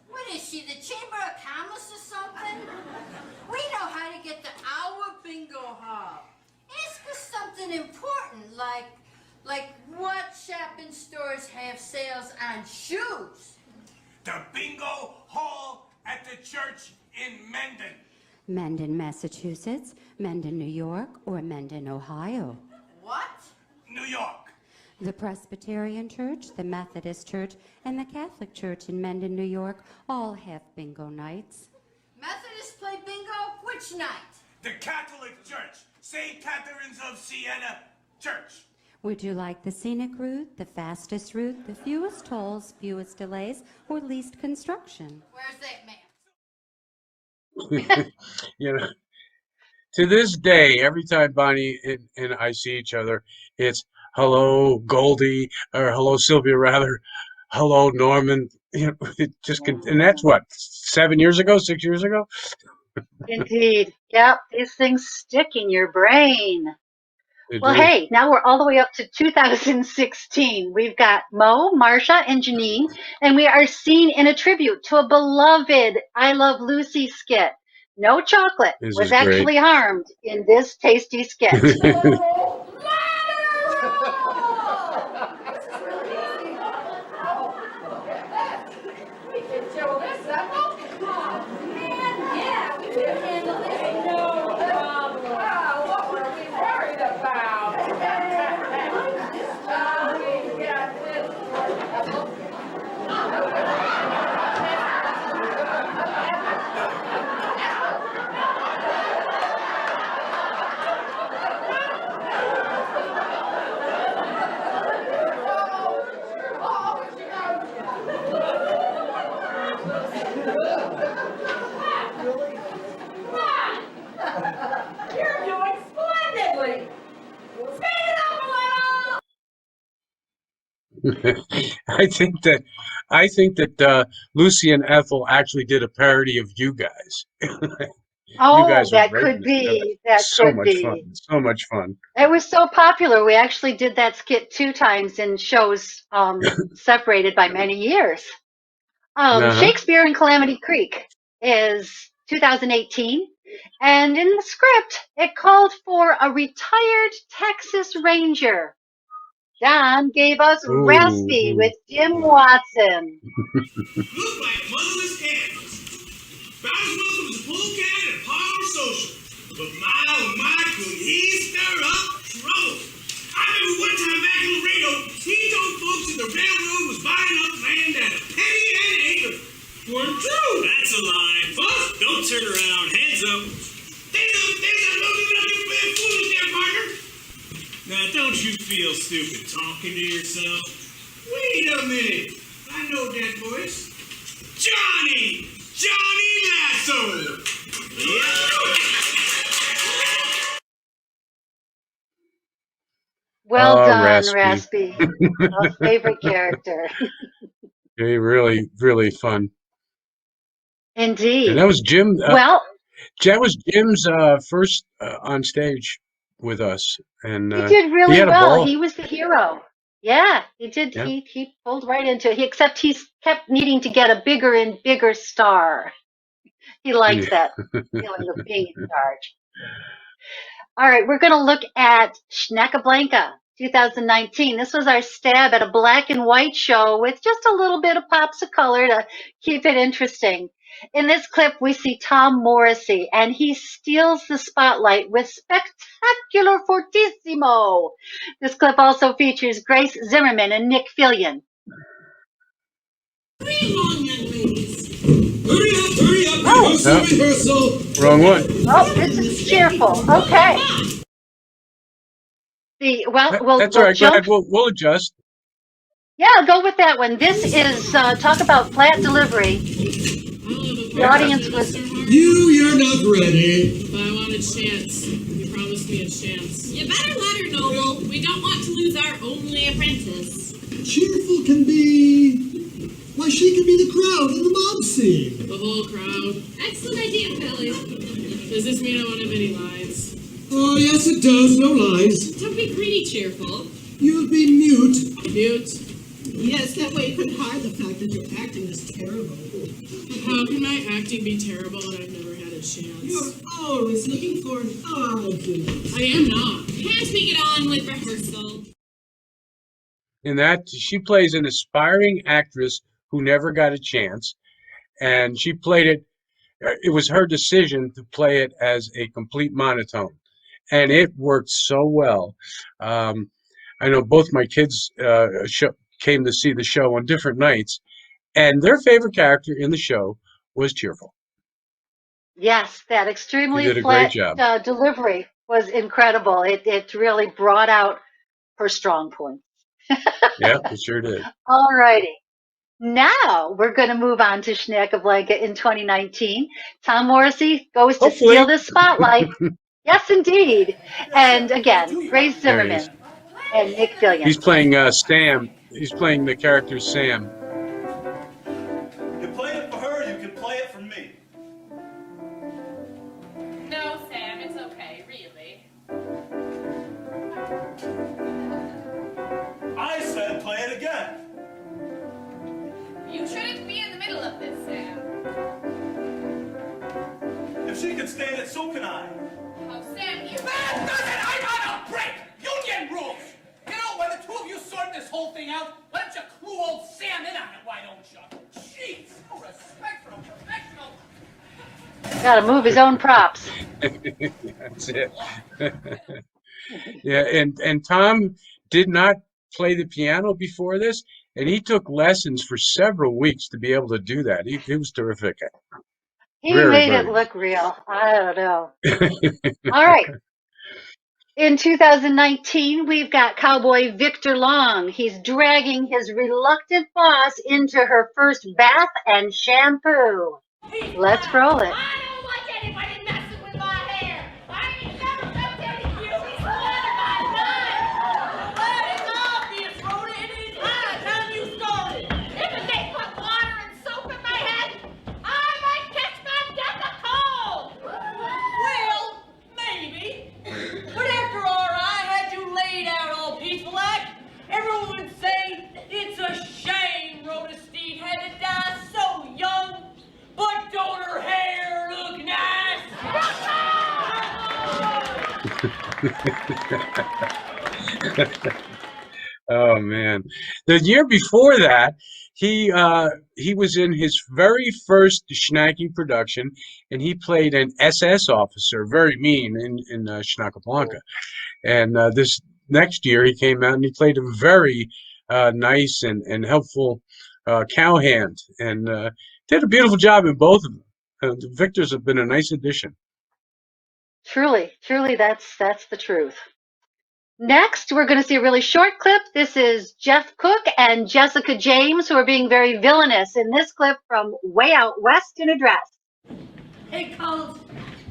What is she, the Chamber of Commerce or something? We know how to get to our bingo hall. Ask us something important, like what shopping stores have sales on shoes? The bingo hall at the church in Mendon. Mendon, Massachusetts, Mendon, New York, or Mendon, Ohio. What? New York. The Presbyterian Church, the Methodist Church, and the Catholic Church in Mendon, New York all have bingo nights. Methodists play bingo? Which night? The Catholic Church, St. Catherine's of Siena Church. Would you like the scenic route, the fastest route, the fewest tolls, fewest delays, or least construction? Where's that man? You know, to this day, every time Bonnie and I see each other, it's hello Goldie, or hello Sylvia, rather, hello Norman. You know, it just and that's what 7 years ago, 6 years ago. Indeed. Yep, these things stick in your brain. They Well, do. hey, now we're all the way up to 2016. We've got Mo, Marsha, and Janine, and we are seen in a tribute to a beloved I Love Lucy skit. No chocolate This was is great. actually harmed in this tasty skit. You're doing splendidly. Speed it up a little. I think that Lucy and Ethel actually did a parody of you guys. You Oh, guys are that great could in it. be. That So could much be. fun. So much fun. It was so popular. We actually did that skit 2 times in shows separated by many years. Uh-huh. Shakespeare in Calamity Creek is 2018, and in the script, it called for a retired Texas Ranger. John gave us Raspy Ooh. with Jim Watson. Look like motherless animals. About as welcome as a polecat at Power Social. But my, oh my, could he stir up trouble. I remember one time back in Laredo, he told folks that the railroad was buying up land at a penny an acre. Weren't true. That's a lie. What? Don't turn around. Hands up. Things up. Don't do nothing foolish there, partner. Now, don't you feel stupid talking to yourself? Wait a minute. I know that voice. Johnny Lasso. Yeah. Well done, Raspy. Raspy. A favorite character. Really, really fun. And Indeed. that was Jim. Well, That was Jim's first on stage with us, and he did he really had a well. ball. He was the hero. Yeah, he did. Yeah. He pulled right into it. Except he's kept needing to get a bigger and bigger star. He likes that feeling of being in charge. All right, we're going to look at Schneckablanca 2019. This was our stab at a black and white show with just a little bit of pops of color to keep it interesting. In this clip, we see Tom Morrissey, and he steals the spotlight with spectacular fortissimo. This clip also features Grace Zimmerman and Nick Fillion. No, wrong one. Oh, this is cheerful. Okay. We'll That's all right. Go jump. ahead. We'll adjust. Yeah, go with that one. This is talk about flat delivery. The audience was. You're not ready. But I want a chance. You promised me a chance. You better let her, Noble. We don't want to lose our only apprentice. Cheerful can be. Why, she can be the crowd in the mob scene. The whole crowd. Excellent idea, Billy. Does this mean I won't have any lines? Oh, yes, it does. No lines. Don't be greedy, Cheerful. You'll be mute. Mute. Yes, that way you can hide the fact that your acting is terrible. How can my acting be terrible when I've never had a chance? You're always looking for an argument. I am not. Can't we get on with rehearsal? In that, she plays an aspiring actress who never got a chance, and she played it. It was her decision to play it as a complete monotone, and it worked so well. I know both my kids came to see the show on different nights, and their favorite character in the show was Cheerful. Yes, that He extremely did a flat great job. delivery was incredible. It really brought out her strong points. Yeah, it sure did. All righty. Now we're going to move on to Schneckablanca in 2019. Tom Morrissey goes to Hopefully. steal the spotlight. Yes, indeed. And again, Grace There he is. Zimmerman and Nick Fillion. He's playing Sam. He's playing the character Sam. You played it for her, you can play it for me. No, Sam, it's okay, really. I said play it again. You shouldn't be in the middle of this, Sam. If she can stand it, so can I. Oh, Sam, you... That doesn't! I'm on a break! Union rules! You know, when the two of you sort this whole thing out, why don't you clue old Sam in on it, why don't you? Jeez, no respect for a professional. Got to move his own props. That's it. Yeah, and Tom did not play the piano before this, and he took lessons for several weeks to be able to do that. He was terrific. He Very made good. it look real. I don't know. All right. In 2019, we've got cowboy Victor Long. He's dragging his reluctant boss into her first bath and shampoo. Let's roll it. I don't like anybody messing with my hair. I ain't never felt any beauty sweat in my life. Well, it's obvious, Rhoda. It is high time you started. If they put water and soap in my head, I might catch my death of cold. Well, maybe. But after R.I. had you laid out all peaceful like, everyone would say it's a shame Rhoda Steed had to die so young. But don't her hair look nice? Oh man, the year before that, he was in his very first Schnacky production, and he played an SS officer, very mean in Schnackablanca. And this next year, he came out and he played a very nice and helpful cowhand, and did a beautiful job in both of them. The Victors have been a nice addition. Truly, that's the truth. Next, we're going to see a really short clip. This is Jeff Cook and Jessica James, who are being very villainous in this clip from Way Out West in a Dress. Hey, Colt,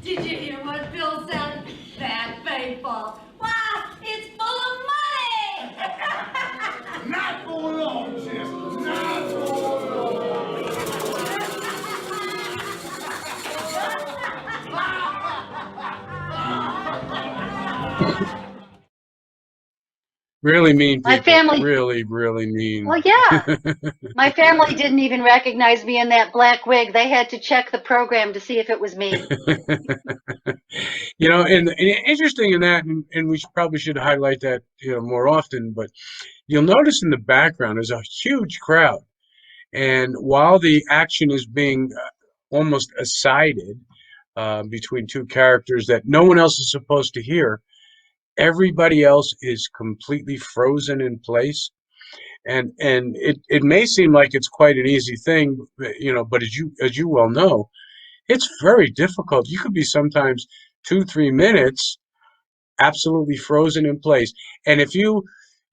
did you hear what Bill said? That baseball. Wow, it's full of money! Really mean My people. family- Really, really mean. Well, yeah. My family didn't even recognize me in that black wig. They had to check the program to see if it was me. You know, and interesting in that, and we probably should highlight that, you know, more often, but you'll notice in the background there's a huge crowd. And while the action is being almost assided between two characters that no one else is supposed to hear, everybody else is completely frozen in place. And it may seem like it's quite an easy thing, you know, but as you well know, it's very difficult. You could be sometimes 2-3 minutes absolutely frozen in place. And if you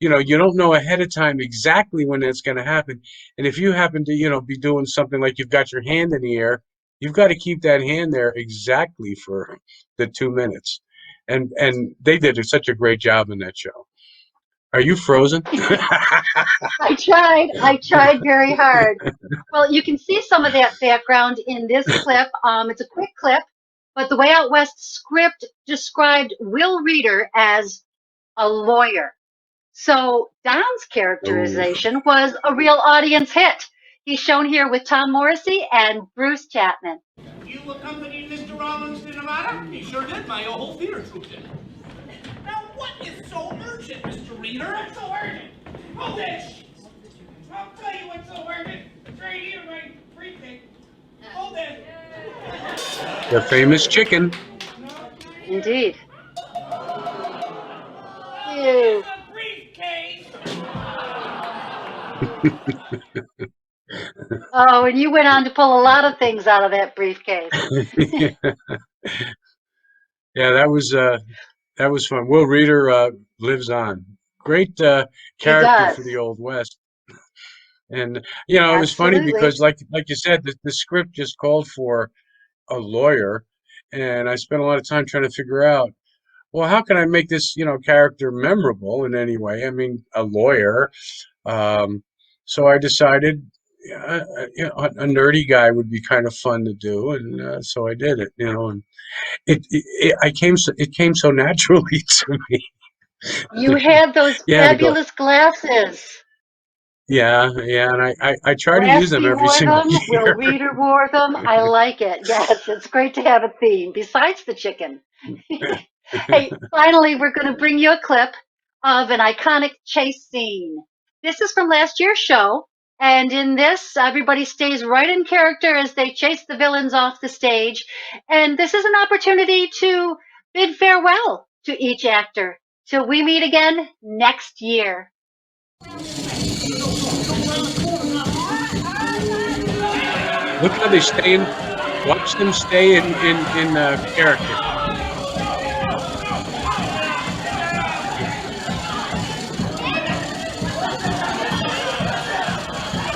know, you don't know ahead of time exactly when that's going to happen. And if you happen to, you know, be doing something like you've got your hand in the air, you've got to keep that hand there exactly for the 2 minutes. And they did such a great job in that show. Are you frozen? I tried very hard. Well, you can see some of that background in this clip. It's a quick clip, but the Way Out West script described Will Reeder as a lawyer. So Don's characterization was a real audience hit. He's shown here with Tom Morrissey and Bruce Chapman. You accompanied Mr. Rollins to Nevada? He sure did. My whole theater troupe did. Now, what is so urgent, Mr. Reader? What's so urgent? Hold this! I'll tell you what's so urgent. It's right here, my briefcase. Hold it. The famous chicken. Indeed. Ew. Oh, and you went on to pull a lot of things out of that briefcase. Yeah, that was fun. Will Reeder lives on. Great character for the Old West. And you know, it was funny because like you said, the script just called for a lawyer, and I spent a lot of time trying to figure out, well, how can I make this, you know, character memorable in any way? I mean, a lawyer. So I decided, you know, a nerdy guy would be kind of fun to do, and so I did it. You know, and it came so naturally to me. You had those fabulous glasses. Yeah, and I try to use them every single year. Will Reeder wore them. I like it. Yes, it's great to have a theme besides the chicken. Hey, finally, we're going to bring you a clip of an iconic chase scene. This is from last year's show, and in this, everybody stays right in character as they chase the villains off the stage. And this is an opportunity to bid farewell to each actor till we meet again next year. Look how they stay in. Watch them stay in character.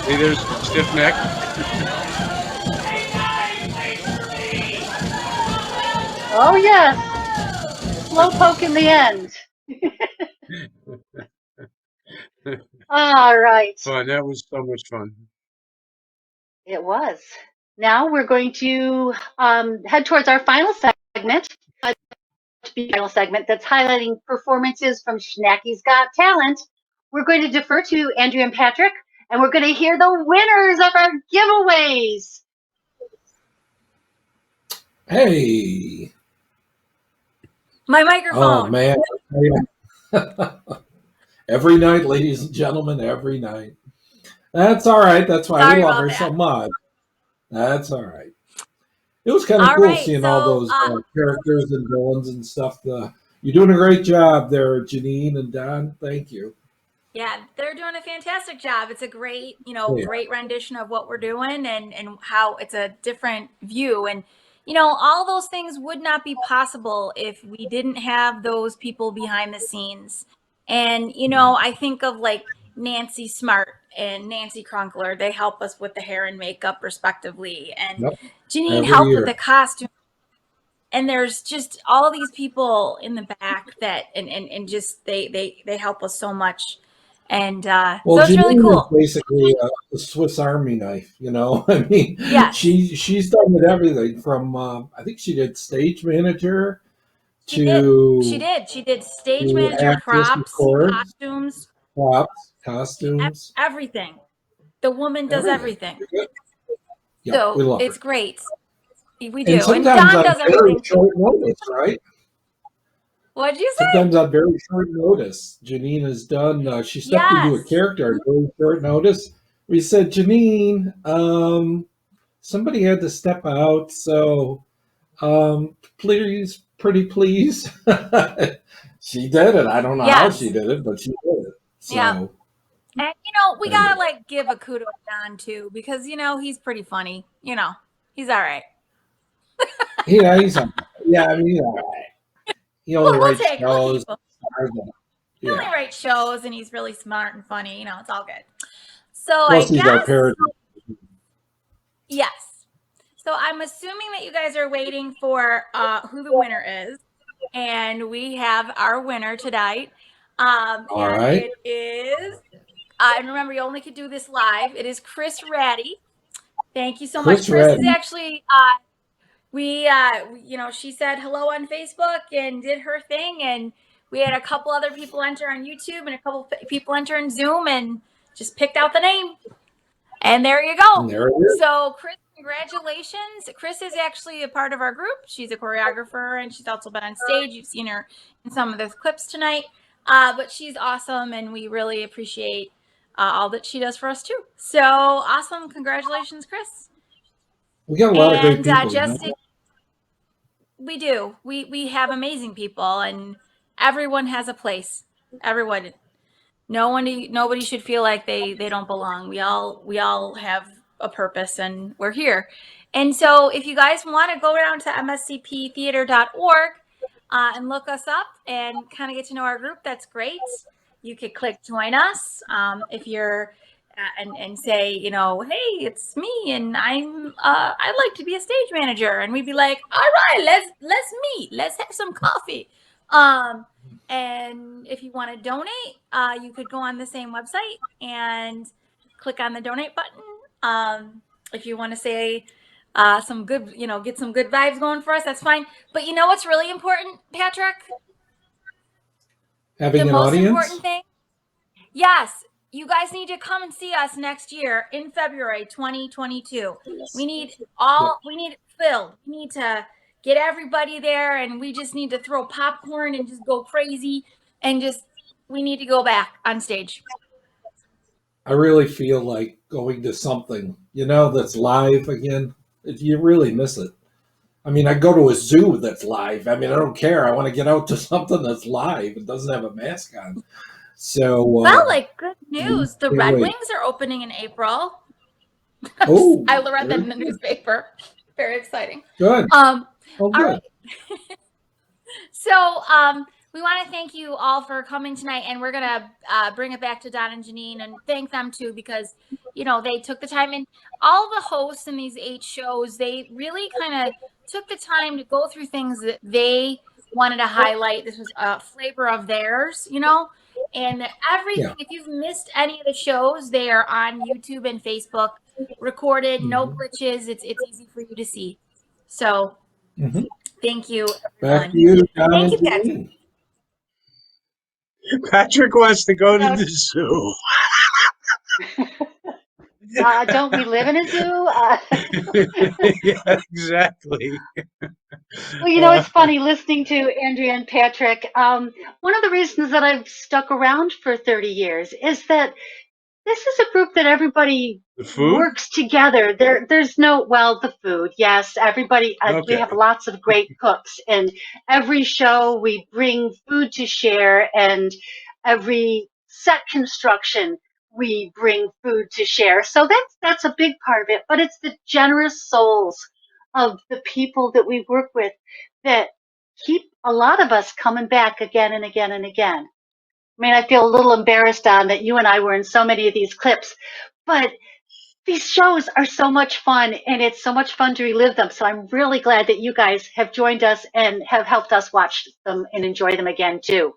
See, there's stiff neck. Oh yes, slow poke in the end. All right. Fun. That was so much fun. It was. Now we're going to head towards our final segment. Final segment that's highlighting performances from Schnacky's Got Talent. We're going to defer to Andrea and Patrick, and we're going to hear the winners of our giveaways. Hey. My microphone. Oh, man. Every night, ladies and gentlemen, every night. That's all right. That's why Sorry we love about her that. so much. That's all right. It was kind of cool seeing all those characters and villains and stuff. You're doing a great job there, Janine and Don. Thank you. Yeah, they're doing a fantastic job. It's a great, Yeah. great rendition of what we're doing and how it's a different view. And, all those things would not be possible if we didn't have those people behind the scenes. And, I think of like Nancy Smart and Nancy Crunkler. They help us with the hair and makeup respectively. And Yep. Janine Every helped year. with the costume. And there's just all these people in the back that and just they help us so much. And so it's really Janine cool. is basically a Swiss Army knife, I mean, Yes. she's done with everything from, I think she did stage manager She to did. She did stage to manager, act this, props, record, costumes, props, costumes, everything. The woman does everything. everything. Good. Yeah, we So love her. it's great. We And do. And sometimes Don on does very everything too. short notice, right? What'd you say? Sometimes on very short notice, Janine has done. She stepped into a Yes. character on very short notice. We said, Janine, somebody had to step out, so please, pretty please. She did it. I don't know how Yes. she did it, but she did it. So Yeah. And we gotta like give a kudos to Don too, because he's pretty funny. He's all right. yeah, he's on. Yeah, I mean, he's all right. He only We'll writes take shows. him. He only Yeah. writes shows, and he's really smart and funny. It's all good. So Plus, I he's our guess parody. yes. So I'm assuming that you guys are waiting for who the winner is, and we have our winner tonight. All And right. it is. And remember, you only could do this live. It is Chris Ratty. Thank you so much. Chris Chris is Ratty. actually. She said hello on Facebook and did her thing, and we had a couple other people enter on YouTube and a couple people enter in Zoom, and just picked out the name. And there you go. And there it is. So, Chris, congratulations. Chris is actually a part of our group. She's a choreographer, and she's also been on stage. You've seen her in some of those clips tonight. But she's awesome, and we really appreciate all that she does for us, too. So, awesome. Congratulations, Chris. We got a lot of great And people. we do. We have amazing people, and everyone has a place. Everyone. Nobody should feel like they don't belong. We all have a purpose, and we're here. And so if you guys want to go down to mscptheater.org and look us up and kind of get to know our group, that's great. You could click join us if you're and say, hey, it's me, and I'd like to be a stage manager, and we'd be like, all right, let's meet, let's have some coffee. And if you want to donate, you could go on the same website and click on the donate button. If you want to say some good, get some good vibes going for us, that's fine. But what's really important, Patrick? Having the an most audience? important thing? Yes. You guys need to come and see us next year in February 2022. We need it filled. We need to get everybody there, and we just need to throw popcorn and just go crazy, and we need to go back on stage. I really feel like going to something, that's live again. You really miss it. I mean, I go to a zoo that's live. I mean, I don't care. I want to get out to something that's live. It doesn't have a mask on. So, good news. The Red Wings are opening in April. Oh, I read that in the newspaper. Very exciting. Good. All good. right. So, we want to thank you all for coming tonight, and we're gonna bring it back to Don and Janine and thank them too, because they took the time, and all the hosts in these 8 shows, they really kind of took the time to go through things that they wanted to highlight. This was a flavor of theirs, and everything. Yeah. If you've missed any of the shows, they are on YouTube and Facebook, recorded, no glitches. It's easy for you to see. So, thank you, everyone. Back to you, Don. Thank you, and Patrick. Janine. Patrick wants to go to the zoo. Don't we live in a zoo? Yeah, exactly. Well, it's funny listening to Andrea and Patrick. One of the reasons that I've stuck around for 30 years is that this is a group that everybody works together. There's the food. Yes, everybody. We have lots of great cooks, and every show we bring food to share, and every set construction we bring food to share. So that's a big part of it. But it's the generous souls of the people that we work with that keep a lot of us coming back again and again and again. I mean, I feel a little embarrassed, Don, that you and I were in so many of these clips, but these shows are so much fun, and it's so much fun to relive them. So I'm really glad that you guys have joined us and have helped us watch them and enjoy them again, too.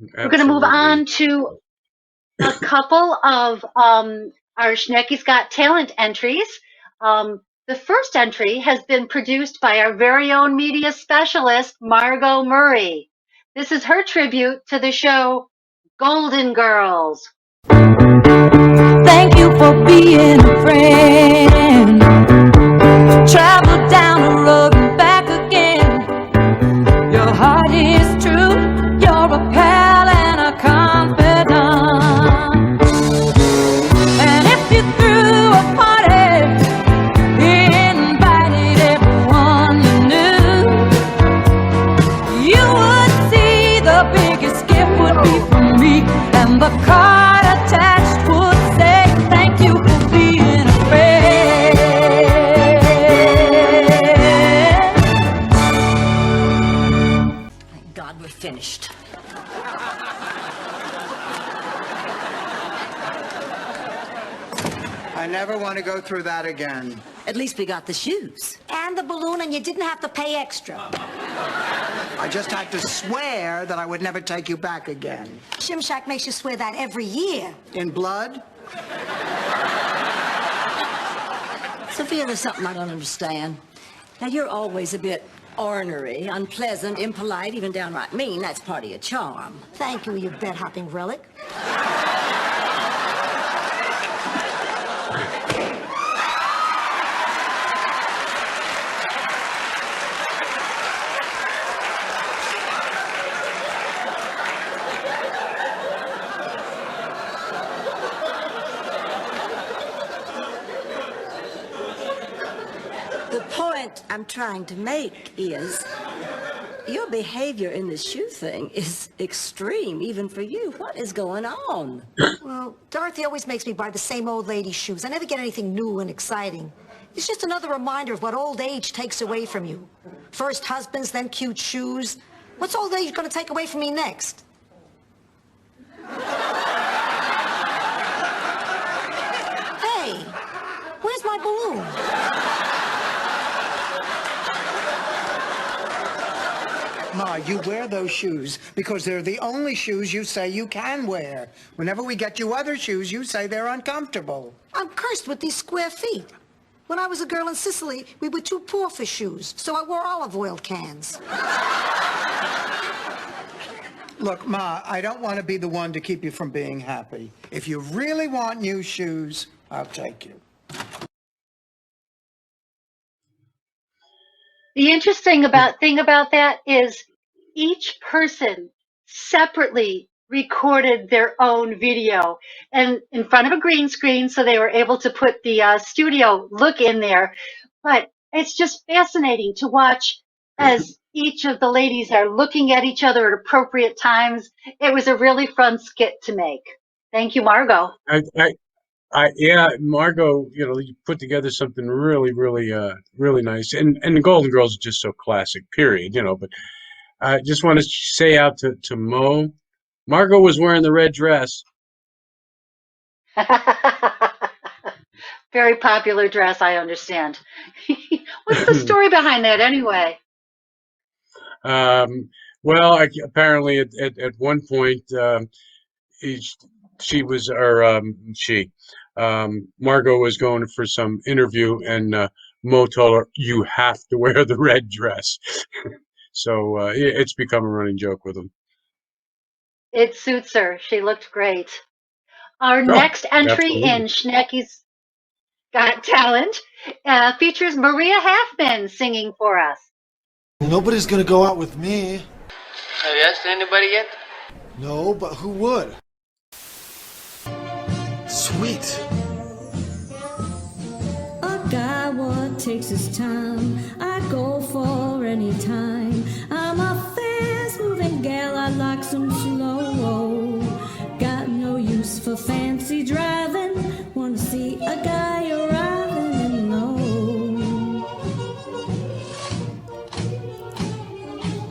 Absolutely. We're going to move on to a couple of our Schneckie's Got Talent entries. The The first entry has been produced by our very own media specialist, Margot Murray. This is her tribute to the show Golden Girls. Thank you for being a friend. Travel down the road and back again. Your heart is true. You're a pal and a confidant. And if you threw a party, invited everyone you knew, you would see the biggest gift would be from me, and the card attached would say thank you for being a friend. Thank God we're finished. I never want to go through that again. At least we got the shoes. And the balloon, and you didn't have to pay extra. I just had to swear that I would never take you back again. Shimshak makes you swear that every year. In blood? Sophia, there's something I don't understand. Now, you're always a bit ornery, unpleasant, impolite, even downright mean. That's part of your charm. Thank you, you bed-hopping relic. The point I'm trying to make is your behavior in this shoe thing is extreme, even for you. What is going on? Well, Dorothy always makes me buy the same old lady shoes. I never get anything new and exciting. It's just another reminder of what old age takes away from you. First husbands, then cute shoes. What's old age going to take away from me next? Hey, where's my balloon? Ma, you wear those shoes because they're the only shoes you say you can wear. Whenever we get you other shoes, you say they're uncomfortable. I'm cursed with these square feet. When I was a girl in Sicily, we were too poor for shoes, so I wore olive oil cans. Look, Ma, I don't want to be the one to keep you from being happy. If you really want new shoes, I'll take you. The interesting thing about that is each person separately recorded their own video and in front of a green screen, so they were able to put the studio look in there. But it's just fascinating to watch as each of the ladies are looking at each other at appropriate times. It was a really fun skit to make. Thank you, Margot. Yeah, Margot, you put together something really, really, really nice. And the Golden Girls are just so classic, period, but I just want to say out to Mo, Margot was wearing the red dress. Very popular dress, I understand. What's the story behind that anyway? Well, apparently at one point, Margot was going for some interview, and Mo told her, "You have to wear the red dress." So it's become a running joke with him. It suits her. She looked great. Our next entry in Schnecky's Got Talent features Maria Halfman singing for us. Nobody's gonna go out with me. Have you asked anybody yet? No, but who would? Sweet. A guy what takes his time, I go for any time. I'm a fast-moving gal, I like some slow. Got no use for fancy driving, wanna see a guy arriving and low.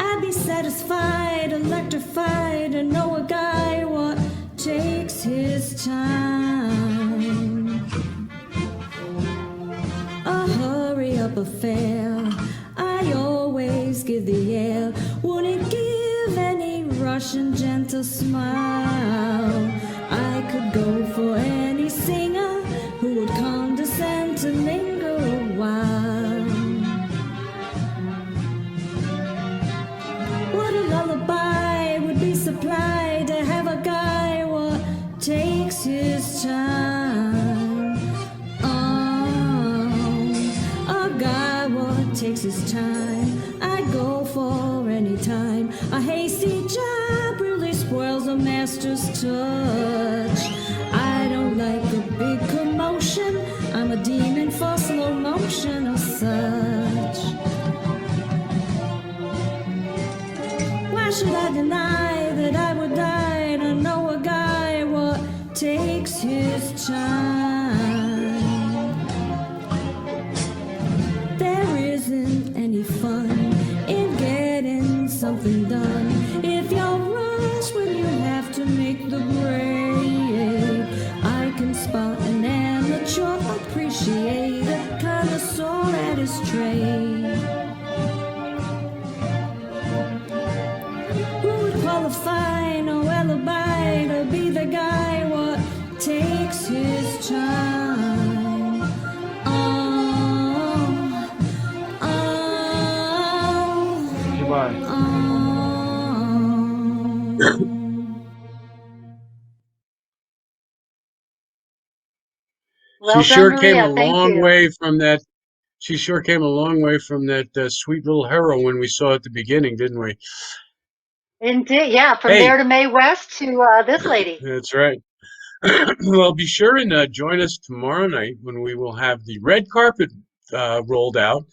I'd be satisfied, electrified, to know a guy what takes his time. A hurry up affair, I always give the air. Wouldn't give any Russian gentle smile. I could go for any singer who would condescend to linger a while. master's touch. I don't like a big commotion. I'm a demon for slow motion or such. Why should I deny that I would die to know a guy what takes his time? There isn't any fun in getting something done if you're rushed when you have to make the grade. I can spot an amateur, appreciate a connoisseur at his trade. Who would qualify, no alibi, to be the guy what takes his time? Well She done, sure came Maria. a Thank long you. way from that. She sure came a long way from that sweet little heroine we saw at the beginning, didn't we? Indeed, yeah, from Hey. there to Mae West to this lady. That's right. Well, be sure and join us tomorrow night when we will have the red carpet rolled out,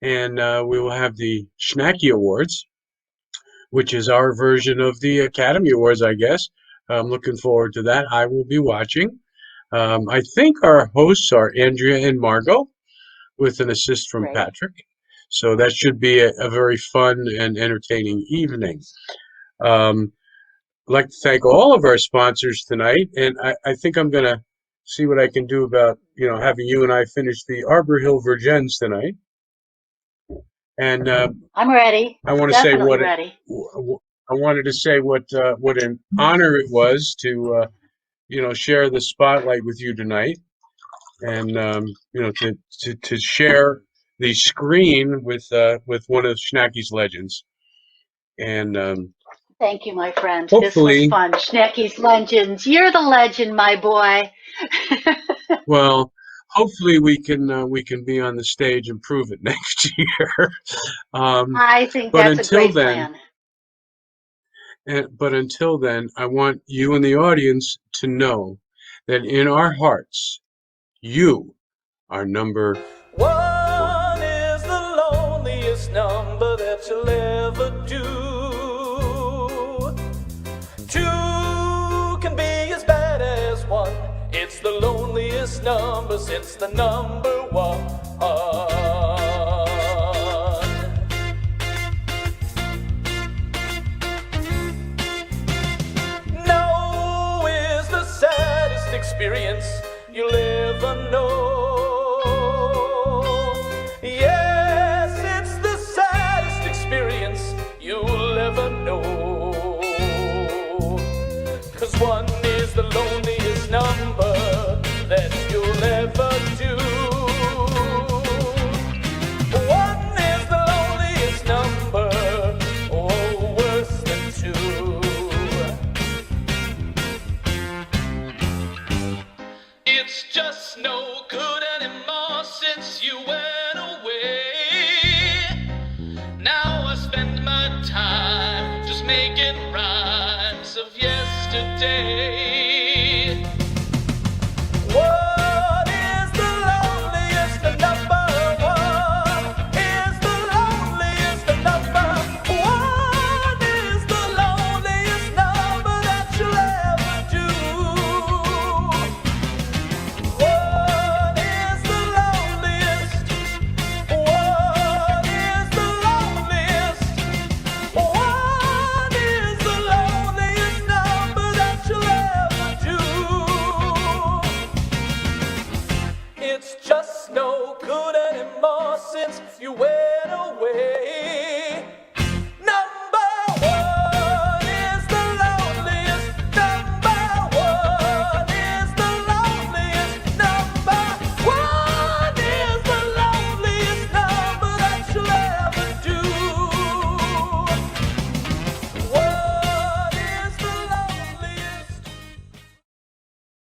and we will have the Schnacky Awards, which is our version of the Academy Awards, I guess. I'm looking forward to that. I will be watching. I think our hosts are Andrea and Margot, with an assist from Great. Patrick. So that should be a very fun and entertaining evening. I'd like to thank all of our sponsors tonight, and I think I'm going to see what I can do about, having you and I finish the Arbor Hill Virgins tonight. And I'm ready. I want to say Definitely what ready. I wanted to say what an honor it was to share the spotlight with you tonight, and to share the screen with one of Schnacky's legends. And Thank you, my friend. hopefully, This was fun. Schnecky's Legends. You're the legend, my boy. well, hopefully we can be on the stage and prove it next year. I think But that's a until great then, plan. but until then, I want you and the audience to know that in our hearts, you are number 1 is the loneliest number that you'll ever do. 2 can be as bad as 1. It's the loneliest number since the number 1. No is the saddest experience you'll ever know. Yes, it's the saddest experience you'll ever know. 'Cause 1 is the loneliest number that you'll ever do. 1 is the loneliest number, oh, worse than 2. It's just no good anymore since you went away. Now I spend my time just making rhymes of yesterday.